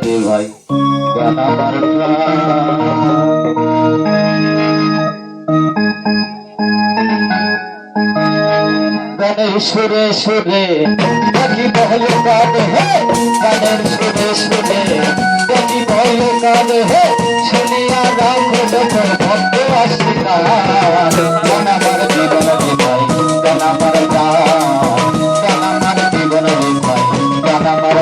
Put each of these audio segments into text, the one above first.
রে ভাই গান আমার গানের সুরে সুরে দেখি বহল গান হে গানের সুরে সুরে দেখি বহল গান হে শুনিয়া রাখো যখন ভক্ত আসিনা গান আমার জীবন রে ভাই গান আমার গান আমার জীবন রে ভাই গান আমার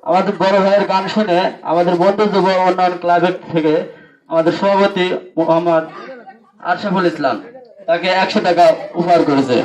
আমাদের বড় ভাইয়ের গান শুনে আমাদের বন্ধু যুব উন্নয়ন ক্লাবের থেকে আমাদের সভাপতি মোহাম্মদ আশরাফুল ইসলাম তাকে 100 টাকা উপহার করেছে।